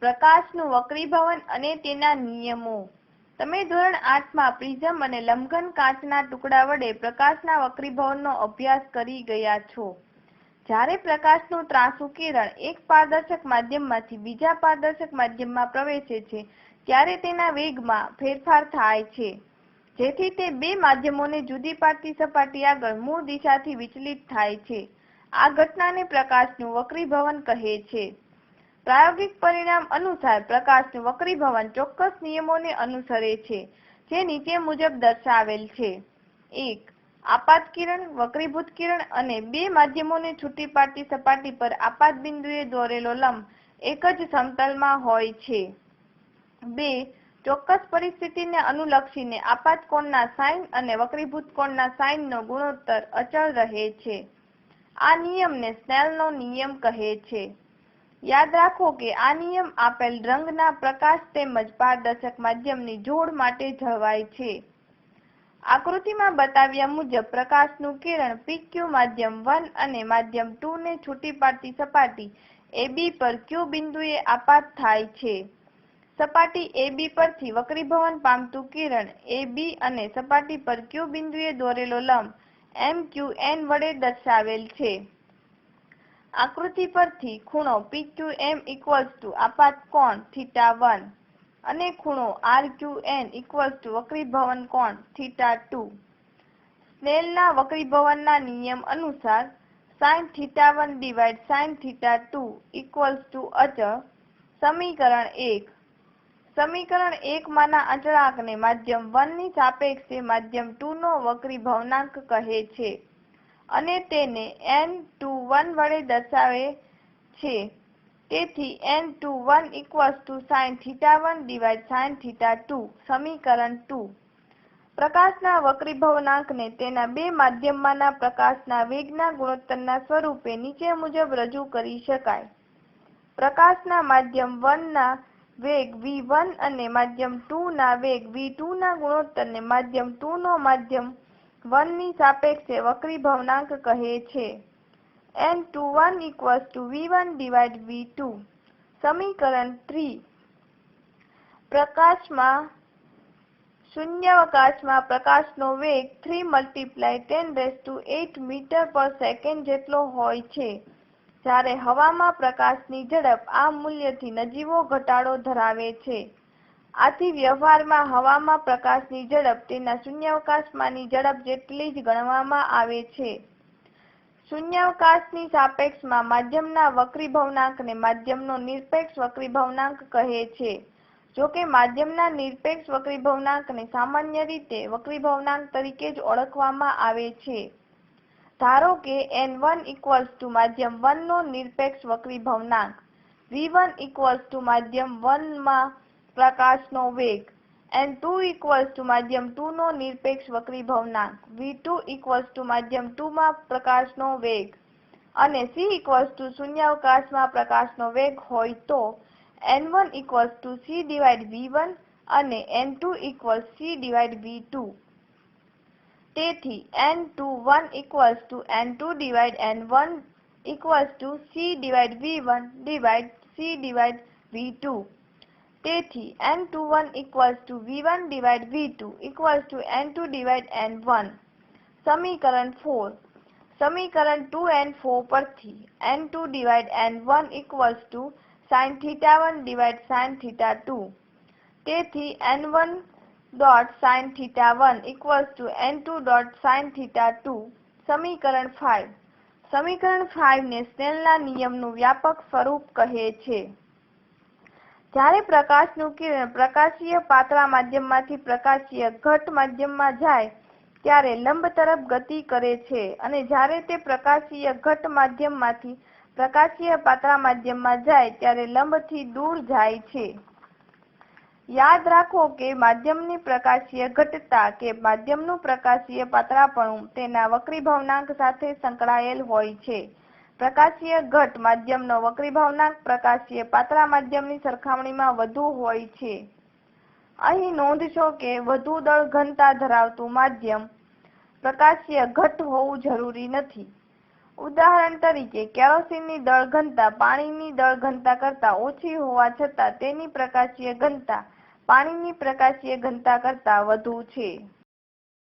પ્રકાશનું વક્રીભવન અને તેના નિયમો. તમે ધોરણ 8 માં પ્રિઝમ અને લંબઘન કાચના ટુકડા વડે પ્રકાશના વક્રીભવનનો અભ્યાસ કરી ગયા છો. જ્યારે પ્રકાશનું ત્રાંસુ કિરણ એક પારદર્શક માધ્યમમાંથી બીજા પારદર્શક માધ્યમમાં પ્રવેશે છે ત્યારે તેના વેગમાં ફેરફાર થાય છે, જેથી તે બે માધ્યમોને જુદી પાડતી સપાટી આગળ મૂળ દિશાથી વિચલિત થાય છે. આ ઘટનાને પ્રકાશનું વક્રીભવન કહે છે. પ્રાયોગિક પરિણામ અનુસાર પ્રકાશનું વક્રીભવન ચોક્કસ નિયમોને અનુસરે છે, જે નીચે મુજબ દર્શાવેલ છે. 1. આપાત કિરણ, વક્રીભૂત કિરણ અને બે માધ્યમોને છૂટી પાડતી સપાટી પર આપાત બિંદુએ દોરેલો લંબ એક જ સમતલમાં હોય છે. 2. ચોક્કસ પરિસ્થિતિને અનુલક્ષીને આપાત કોણના સાઇન અને વક્રીભૂત કોણના સાઇનનો ગુણોત્તર અચળ રહે છે. આ નિયમને સ્નેલનો નિયમ કહે છે. યાદ રાખો કે આ નિયમ આપેલ રંગના પ્રકાશ તેમજ પારદર્શક માધ્યમની જોડ માટે જળવાય છે. આકૃતિમાં બતાવ્યા મુજબ પ્રકાશનું કિરણ PQ માધ્યમ 1 અને માધ્યમ 2 ને છૂટી પાડતી સપાટી AB પર Q બિંદુએ આપાત થાય છે. સપાટી AB પરથી વક્રીભવન પામતું કિરણ AB અને સપાટી પર Q બિંદુએ દોરેલો લંબ MQN વડે દર્શાવેલ છે. આકૃતિ પરથી ખૂણો PQM આપાત કોણ θ1 અને ખૂણો RQN વક્રીભવન કોણ θ2. સ્નેલના વક્રીભવનના નિયમ અનુસાર sin θ1 sin θ2 અચળ. સમીકરણ 1. સમીકરણ 1 માંના અચળાંકને માધ્યમ 1 ની સાપેક્ષે માધ્યમ 2 નો વક્રીભવનાંક કહે છે અને તેને n21 વડે દર્શાવે છે. તેથી n21 sin θ1 sin θ2. સમીકરણ 2. પ્રકાશના વક્રીભવનાંકને તેના બે માધ્યમમાંના પ્રકાશના વેગના ગુણોત્તરના સ્વરૂપે નીચે મુજબ રજૂ કરી શકાય. પ્રકાશના માધ્યમ 1 ના વેગ v1 અને માધ્યમ 2 ના વેગ v2 ના ગુણોત્તરને માધ્યમ 2 નો માધ્યમ 1 ની સાપેક્ષે વક્રીભવનાંક કહે છે. n21 v1/v2. સમીકરણ 3. પ્રકાશમાં શૂન્યાવકાશમાં પ્રકાશનો વેગ 3 × 10⁸ મીટર પર સેકન્ડ જેટલો હોય છે, જ્યારે હવામાં પ્રકાશની ઝડપ આ મૂલ્યથી નજીવો ઘટાડો ધરાવે છે. આથી વ્યવહારમાં હવામાં પ્રકાશની ઝડપ તેના શૂન્યાવકાશમાંની ઝડપ જેટલી જ ગણવામાં આવે છે. શૂન્યાવકાશની સાપેક્ષમાં માધ્યમના વક્રીભવનાંકને માધ્યમનો નિરપેક્ષ વક્રીભવનાંક કહે છે. જો કે માધ્યમના નિરપેક્ષ વક્રીભવનાંકને સામાન્ય રીતે વક્રીભવનાંક તરીકે જ ઓળખવામાં આવે છે. ધારો કે n1 માધ્યમ 1 નો નિરપેક્ષ વક્રીભવનાંક, v1 માધ્યમ 1 માં પ્રકાશનો વેગ, n2 માધ્યમ 2 નો નિરપેક્ષ વક્રીભવનાંક, v2 માધ્યમ 2 માં પ્રકાશનો વેગ અને c શૂન્યાવકાશમાં પ્રકાશનો વેગ હોય તો n1 c/v1 અને n2 c/v2. તેથી n21 n2/n1 c/v1/c/v2. તેથી n21 v1/v2 n2/n1. સમીકરણ 4. સમીકરણ 2 and 4 પરથી n2/n1 sin θ1 sin θ2. તેથી n1 sin θ1 n2 sin θ2. સમીકરણ 5. સમીકરણ 5 ને સ્નેલના નિયમનું વ્યાપક સ્વરૂપ કહે છે. જ્યારે પ્રકાશનું કિરણ પ્રકાશીય પાતળા માધ્યમમાંથી પ્રકાશીય ઘટ્ટ માધ્યમમાં જાય ત્યારે લંબ તરફ ગતિ કરે છે અને જ્યારે તે પ્રકાશીય ઘટ્ટ માધ્યમમાંથી પ્રકાશીય પાતળા માધ્યમમાં જાય ત્યારે લંબથી દૂર જાય છે. યાદ રાખો કે માધ્યમની પ્રકાશીય ઘટ્ટતા કે માધ્યમનું પ્રકાશીય પાતળાપણું તેના વક્રીભવનાંક સાથે સંકળાયેલ હોય છે. પ્રકાશીય ઘટ્ટ માધ્યમનો વક્રીભવનાંક પ્રકાશીય પાતળા માધ્યમની સરખામણીમાં વધુ હોય છે. અહીં નોંધશો કે વધુ દળ ઘનતા ધરાવતું માધ્યમ પ્રકાશીય ઘટ્ટ હોવું જરૂરી નથી. ઉદાહરણ તરીકે કેરોસીનની દળ ઘનતા પાણીની દળ ઘનતા કરતાં ઓછી હોવા છતાં તેની પ્રકાશીય ઘનતા પાણીની પ્રકાશીય ઘનતા કરતાં વધુ છે।